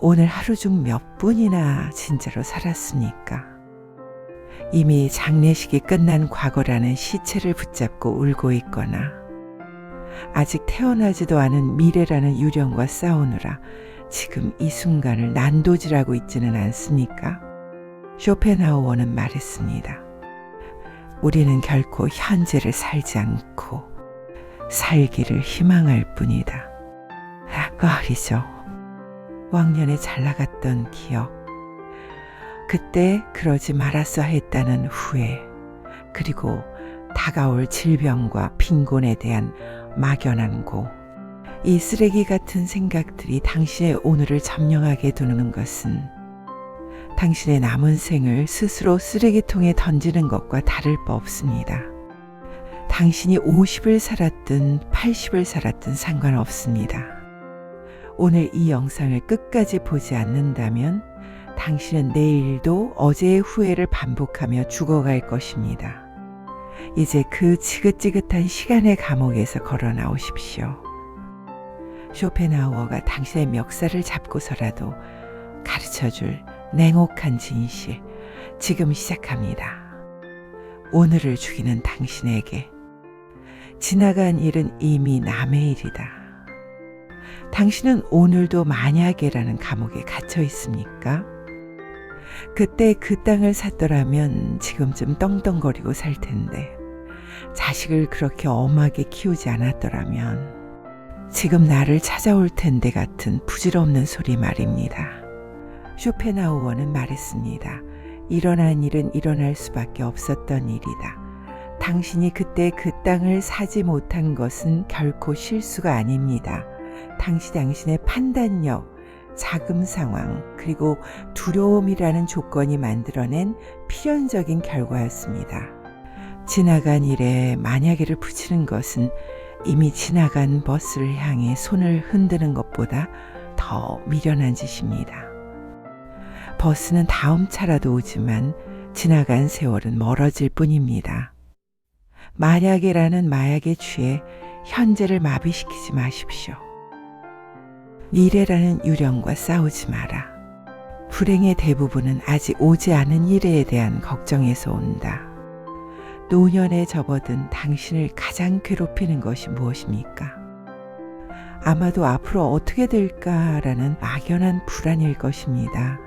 오늘 하루 중 몇 분이나 진짜로 살았습니까? 이미 장례식이 끝난 과거라는 시체를 붙잡고 울고 있거나 아직 태어나지도 않은 미래라는 유령과 싸우느라 지금 이 순간을 난도질하고 있지는 않습니까? 쇼펜하우어는 말했습니다. 우리는 결코 현재를 살지 않고 살기를 희망할 뿐이다. 말이죠. 왕년에 잘 나갔던 기억, 그때 그러지 말았어 했다는 후회, 그리고 다가올 질병과 빈곤에 대한 막연한 고, 이 쓰레기 같은 생각들이 당신의 오늘을 점령하게 두는 것은 당신의 남은 생을 스스로 쓰레기통에 던지는 것과 다를 바 없습니다. 당신이 50을 살았든 80을 살았든 상관없습니다. 오늘 이 영상을 끝까지 보지 않는다면 당신은 내일도 어제의 후회를 반복하며 죽어갈 것입니다. 이제 그 지긋지긋한 시간의 감옥에서 걸어 나오십시오. 쇼펜하우어가 당신의 멱살을 잡고서라도 가르쳐줄 냉혹한 진실, 지금 시작합니다. 오늘을 죽이는 당신에게 지나간 일은 이미 남의 일이다. 당신은 오늘도 만약에라는 감옥에 갇혀 있습니까? 그때 그 땅을 샀더라면 지금쯤 떵떵거리고 살 텐데, 자식을 그렇게 엄하게 키우지 않았더라면 지금 나를 찾아올 텐데 같은 부질없는 소리 말입니다. 쇼펜하우어는 말했습니다. 일어난 일은 일어날 수밖에 없었던 일이다. 당신이 그때 그 땅을 사지 못한 것은 결코 실수가 아닙니다. 당신의 판단력, 자금 상황, 그리고 두려움이라는 조건이 만들어낸 필연적인 결과였습니다. 지나간 일에 만약에를 붙이는 것은 이미 지나간 버스를 향해 손을 흔드는 것보다 더 미련한 짓입니다. 버스는 다음 차라도 오지만 지나간 세월은 멀어질 뿐입니다. 만약에라는 마약에 취해 현재를 마비시키지 마십시오. 미래라는 유령과 싸우지 마라. 불행의 대부분은 아직 오지 않은 미래에 대한 걱정에서 온다. 노년에 접어든 당신을 가장 괴롭히는 것이 무엇입니까? 아마도 앞으로 어떻게 될까라는 막연한 불안일 것입니다.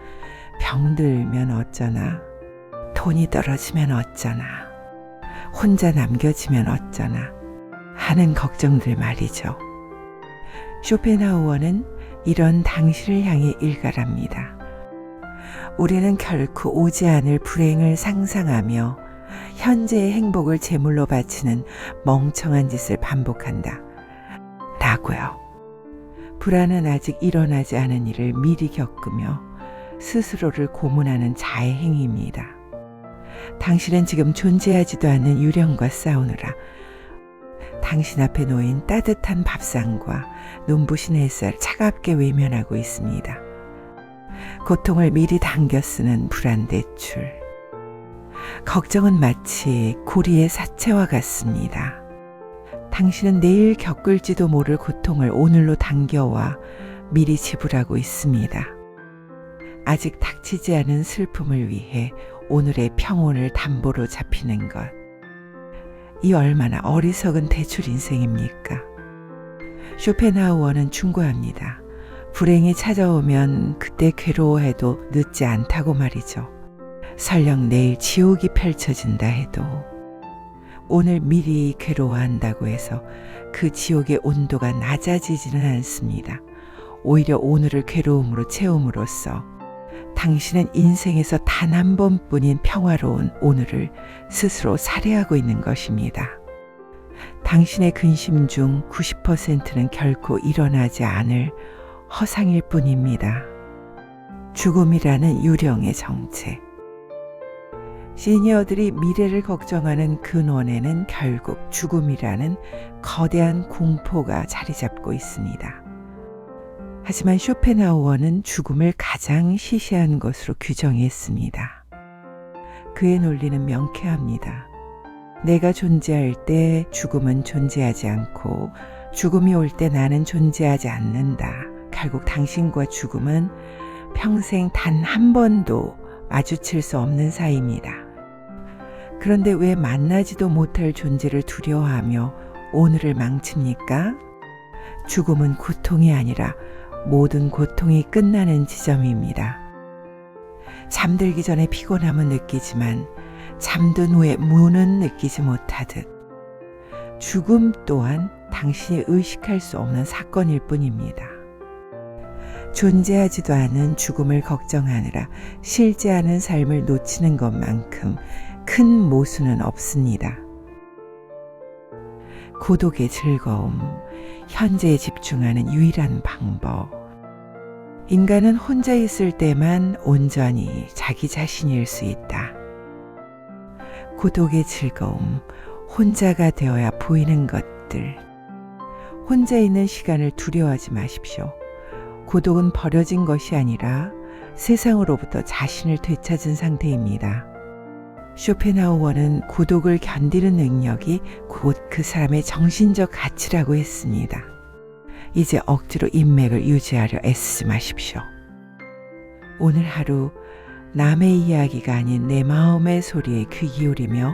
병들면 어쩌나, 돈이 떨어지면 어쩌나, 혼자 남겨지면 어쩌나 하는 걱정들 말이죠. 쇼펜하우어는 이런 당신을 향해 일갈합니다. 우리는 결코 오지 않을 불행을 상상하며 현재의 행복을 제물로 바치는 멍청한 짓을 반복한다. 라고요. 불안은 아직 일어나지 않은 일을 미리 겪으며 스스로를 고문하는 자의 행위입니다. 당신은 지금 존재하지도 않는 유령과 싸우느라 당신 앞에 놓인 따뜻한 밥상과 눈부신 햇살 차갑게 외면하고 있습니다. 고통을 미리 당겨 쓰는 불안 대출. 걱정은 마치 고리의 사체와 같습니다. 당신은 내일 겪을지도 모를 고통을 오늘로 당겨와 미리 지불하고 있습니다. 아직 닥치지 않은 슬픔을 위해 오늘의 평온을 담보로 잡히는 것. 이 얼마나 어리석은 대출 인생입니까? 쇼펜하우어는 충고합니다. 불행이 찾아오면 그때 괴로워해도 늦지 않다고 말이죠. 설령 내일 지옥이 펼쳐진다 해도 오늘 미리 괴로워한다고 해서 그 지옥의 온도가 낮아지지는 않습니다. 오히려 오늘을 괴로움으로 채움으로써 당신은 인생에서 단 한 번뿐인 평화로운 오늘을 스스로 살해하고 있는 것입니다. 당신의 근심 중 90%는 결코 일어나지 않을 허상일 뿐입니다. 죽음이라는 유령의 정체. 시니어들이 미래를 걱정하는 근원에는 결국 죽음이라는 거대한 공포가 자리 잡고 있습니다. 하지만 쇼펜하우어는 죽음을 가장 시시한 것으로 규정했습니다. 그의 논리는 명쾌합니다. 내가 존재할 때 죽음은 존재하지 않고 죽음이 올 때 나는 존재하지 않는다. 결국 당신과 죽음은 평생 단 한 번도 마주칠 수 없는 사이입니다. 그런데 왜 만나지도 못할 존재를 두려워하며 오늘을 망칩니까? 죽음은 고통이 아니라 모든 고통이 끝나는 지점입니다. 잠들기 전에 피곤함은 느끼지만 잠든 후에 무는 느끼지 못하듯 죽음 또한 당신이 의식할 수 없는 사건일 뿐입니다. 존재하지도 않은 죽음을 걱정하느라 실제하는 삶을 놓치는 것만큼 큰 모순은 없습니다. 고독의 즐거움, 현재에 집중하는 유일한 방법. 인간은 혼자 있을 때만 온전히 자기 자신일 수 있다. 고독의 즐거움, 혼자가 되어야 보이는 것들. 혼자 있는 시간을 두려워하지 마십시오. 고독은 버려진 것이 아니라 세상으로부터 자신을 되찾은 상태입니다. 쇼펜하우어는 고독을 견디는 능력이 곧 그 사람의 정신적 가치라고 했습니다. 이제 억지로 인맥을 유지하려 애쓰지 마십시오. 오늘 하루 남의 이야기가 아닌 내 마음의 소리에 귀 기울이며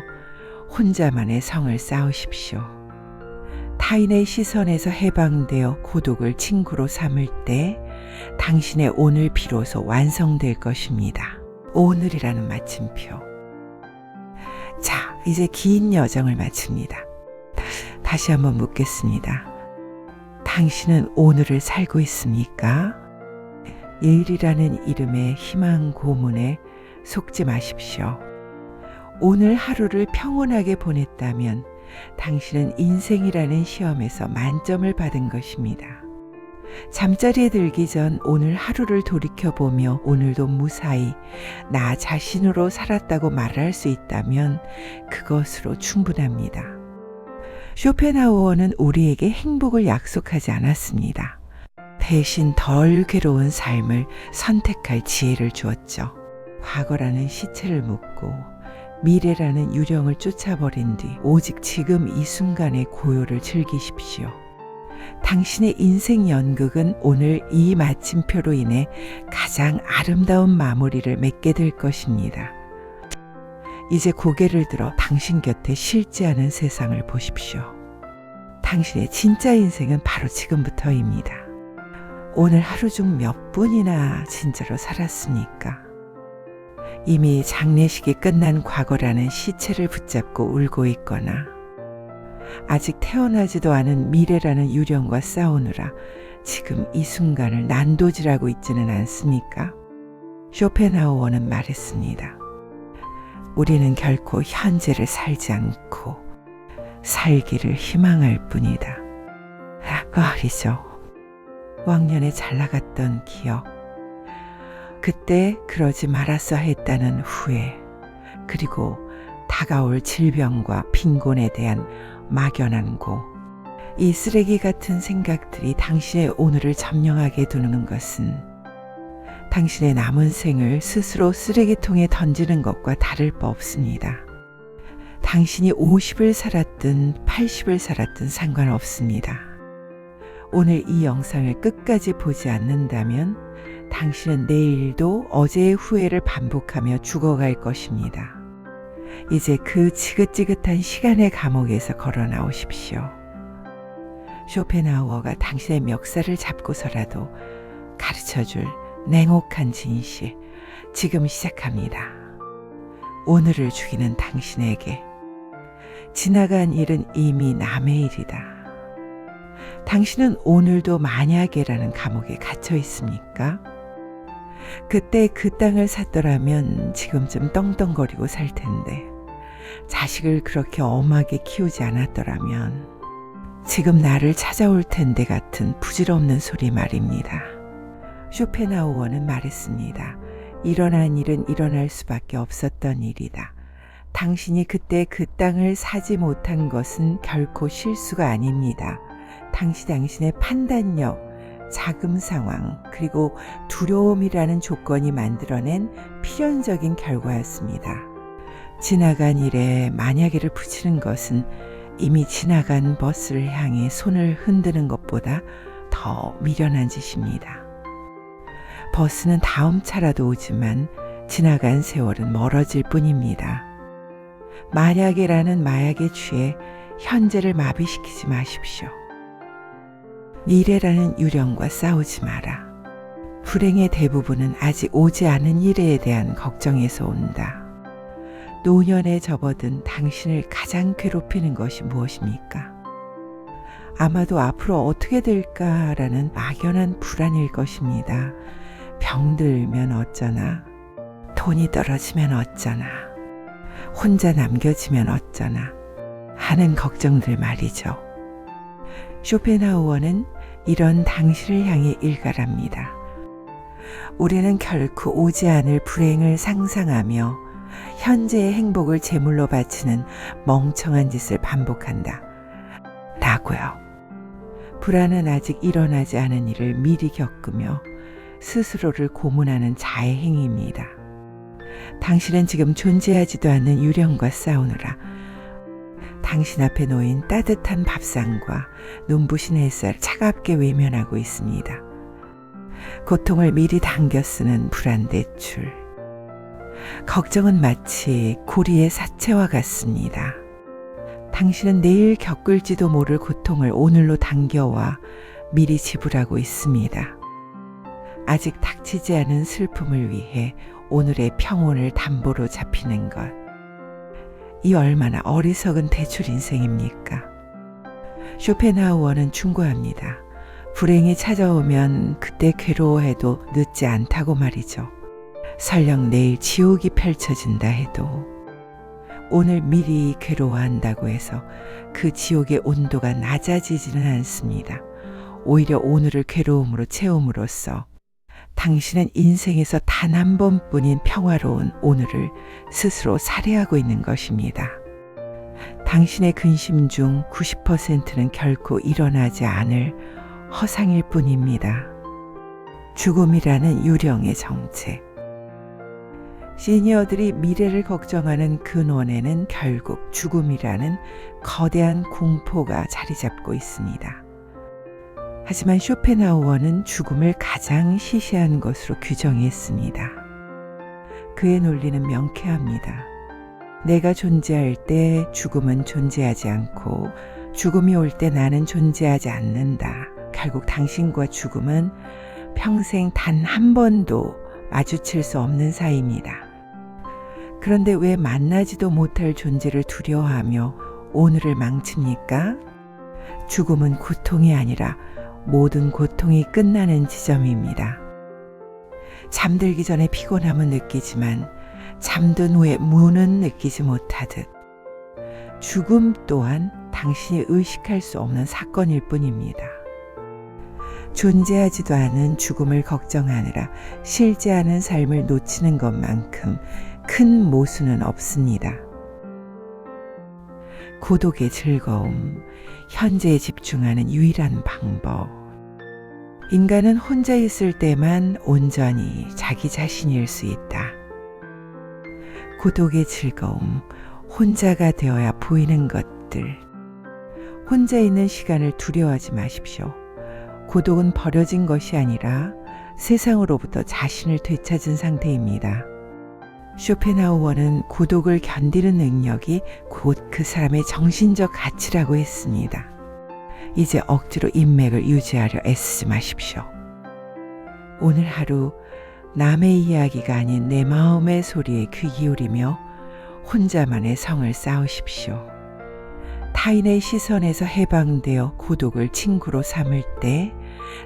혼자만의 성을 쌓으십시오. 타인의 시선에서 해방되어 고독을 친구로 삼을 때 당신의 오늘 비로소 완성될 것입니다. 오늘이라는 마침표. 자, 이제 긴 여정을 마칩니다. 다시 한번 묻겠습니다. 당신은 오늘을 살고 있습니까? 일이라는 이름의 희망 고문에 속지 마십시오. 오늘 하루를 평온하게 보냈다면 당신은 인생이라는 시험에서 만점을 받은 것입니다. 잠자리에 들기 전 오늘 하루를 돌이켜보며 오늘도 무사히 나 자신으로 살았다고 말할 수 있다면 그것으로 충분합니다. 쇼펜하우어는 우리에게 행복을 약속하지 않았습니다. 대신 덜 괴로운 삶을 선택할 지혜를 주었죠. 과거라는 시체를 묻고 미래라는 유령을 쫓아버린 뒤 오직 지금 이 순간의 고요를 즐기십시오. 당신의 인생 연극은 오늘 이 마침표로 인해 가장 아름다운 마무리를 맺게 될 것입니다. 이제 고개를 들어 당신 곁에 실제하는 세상을 보십시오. 당신의 진짜 인생은 바로 지금부터입니다. 오늘 하루 중 몇 분이나 진짜로 살았습니까? 이미 장례식이 끝난 과거라는 시체를 붙잡고 울고 있거나 아직 태어나지도 않은 미래라는 유령과 싸우느라 지금 이 순간을 난도질하고 있지는 않습니까? 쇼펜하우어는 말했습니다. 우리는 결코 현재를 살지 않고 살기를 희망할 뿐이다. 어리죠. 왕년에 잘 나갔던 기억, 그때 그러지 말았어야 했다는 후회, 그리고 다가올 질병과 빈곤에 대한 막연한 고, 이 쓰레기 같은 생각들이 당신의 오늘을 점령하게 두는 것은 당신의 남은 생을 스스로 쓰레기통에 던지는 것과 다를 바 없습니다. 당신이 50을 살았든 80을 살았든 상관없습니다. 오늘 이 영상을 끝까지 보지 않는다면 당신은 내일도 어제의 후회를 반복하며 죽어갈 것입니다. 이제 그 지긋지긋한 시간의 감옥에서 걸어 나오십시오. 쇼펜하우어가 당신의 멱살을 잡고서라도 가르쳐줄 냉혹한 진실, 지금 시작합니다. 오늘을 죽이는 당신에게 지나간 일은 이미 남의 일이다. 당신은 오늘도 만약에라는 감옥에 갇혀 있습니까? 그때 그 땅을 샀더라면 지금쯤 떵떵거리고 살 텐데, 자식을 그렇게 엄하게 키우지 않았더라면 지금 나를 찾아올 텐데 같은 부질없는 소리 말입니다. 쇼펜하우어는 말했습니다. 일어난 일은 일어날 수밖에 없었던 일이다. 당신이 그때 그 땅을 사지 못한 것은 결코 실수가 아닙니다. 당신의 판단력, 자금 상황, 그리고 두려움이라는 조건이 만들어낸 필연적인 결과였습니다. 지나간 일에 만약에를 붙이는 것은 이미 지나간 버스를 향해 손을 흔드는 것보다 더 미련한 짓입니다. 버스는 다음 차라도 오지만 지나간 세월은 멀어질 뿐입니다. 만약에라는 마약에 취해 현재를 마비시키지 마십시오. 미래라는 유령과 싸우지 마라. 불행의 대부분은 아직 오지 않은 미래에 대한 걱정에서 온다. 노년에 접어든 당신을 가장 괴롭히는 것이 무엇입니까? 아마도 앞으로 어떻게 될까라는 막연한 불안일 것입니다. 병들면 어쩌나, 돈이 떨어지면 어쩌나, 혼자 남겨지면 어쩌나 하는 걱정들 말이죠. 쇼펜하우어는 이런 당신을 향해 일갈합니다. 우리는 결코 오지 않을 불행을 상상하며 현재의 행복을 제물로 바치는 멍청한 짓을 반복한다. 라고요. 불안은 아직 일어나지 않은 일을 미리 겪으며 스스로를 고문하는 자의 행위입니다. 당신은 지금 존재하지도 않는 유령과 싸우느라 당신 앞에 놓인 따뜻한 밥상과 눈부신 햇살을 차갑게 외면하고 있습니다. 고통을 미리 당겨 쓰는 불안대출. 걱정은 마치 고리의 사체와 같습니다. 당신은 내일 겪을지도 모를 고통을 오늘로 당겨와 미리 지불하고 있습니다. 아직 닥치지 않은 슬픔을 위해 오늘의 평온을 담보로 잡히는 것. 이 얼마나 어리석은 대출 인생입니까? 쇼펜하우어는 충고합니다. 불행이 찾아오면 그때 괴로워해도 늦지 않다고 말이죠. 설령 내일 지옥이 펼쳐진다 해도 오늘 미리 괴로워한다고 해서 그 지옥의 온도가 낮아지지는 않습니다. 오히려 오늘을 괴로움으로 채움으로써 당신은 인생에서 단 한 번뿐인 평화로운 오늘을 스스로 살해하고 있는 것입니다. 당신의 근심 중 90%는 결코 일어나지 않을 허상일 뿐입니다. 죽음이라는 유령의 정체. 시니어들이 미래를 걱정하는 근원에는 결국 죽음이라는 거대한 공포가 자리 잡고 있습니다. 하지만 쇼펜하우어는 죽음을 가장 시시한 것으로 규정했습니다. 그의 논리는 명쾌합니다. 내가 존재할 때 죽음은 존재하지 않고 죽음이 올 때 나는 존재하지 않는다. 결국 당신과 죽음은 평생 단 한 번도 마주칠 수 없는 사이입니다. 그런데 왜 만나지도 못할 존재를 두려워하며 오늘을 망칩니까? 죽음은 고통이 아니라 모든 고통이 끝나는 지점입니다. 잠들기 전에 피곤함은 느끼지만 잠든 후에 무는 느끼지 못하듯 죽음 또한 당신이 의식할 수 없는 사건일 뿐입니다. 존재하지도 않은 죽음을 걱정하느라 실제하는 삶을 놓치는 것만큼 큰 모순은 없습니다. 고독의 즐거움, 현재에 집중하는 유일한 방법. 인간은 혼자 있을 때만 온전히 자기 자신일 수 있다. 고독의 즐거움, 혼자가 되어야 보이는 것들. 혼자 있는 시간을 두려워하지 마십시오. 고독은 버려진 것이 아니라 세상으로부터 자신을 되찾은 상태입니다. 쇼펜하우어는 고독을 견디는 능력이 곧 그 사람의 정신적 가치라고 했습니다. 이제 억지로 인맥을 유지하려 애쓰지 마십시오. 오늘 하루 남의 이야기가 아닌 내 마음의 소리에 귀 기울이며 혼자만의 성을 쌓으십시오. 타인의 시선에서 해방되어 고독을 친구로 삼을 때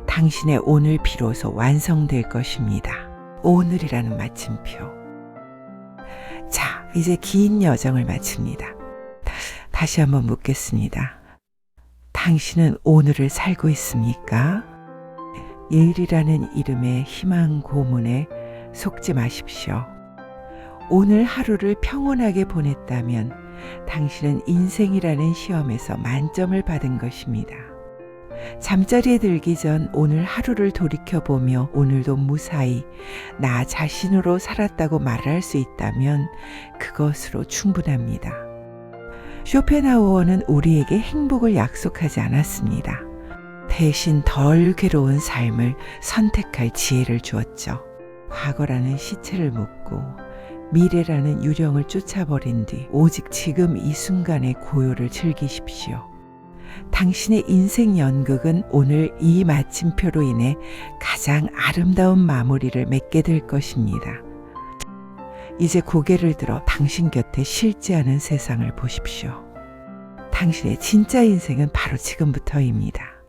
당신의 오늘 비로소 완성될 것입니다. 오늘이라는 마침표. 자, 이제 긴 여정을 마칩니다. 다시 한번 묻겠습니다. 당신은 오늘을 살고 있습니까? 내일이라는 이름의 희망 고문에 속지 마십시오. 오늘 하루를 평온하게 보냈다면 당신은 인생이라는 시험에서 만점을 받은 것입니다. 잠자리에 들기 전 오늘 하루를 돌이켜보며 오늘도 무사히 나 자신으로 살았다고 말할 수 있다면 그것으로 충분합니다. 쇼펜하우어는 우리에게 행복을 약속하지 않았습니다. 대신 덜 괴로운 삶을 선택할 지혜를 주었죠. 과거라는 시체를 묻고 미래라는 유령을 쫓아버린 뒤 오직 지금 이 순간의 고요를 즐기십시오. 당신의 인생 연극은 오늘 이 마침표로 인해 가장 아름다운 마무리를 맺게 될 것입니다. 이제 고개를 들어 당신 곁에 실제하는 세상을 보십시오. 당신의 진짜 인생은 바로 지금부터입니다.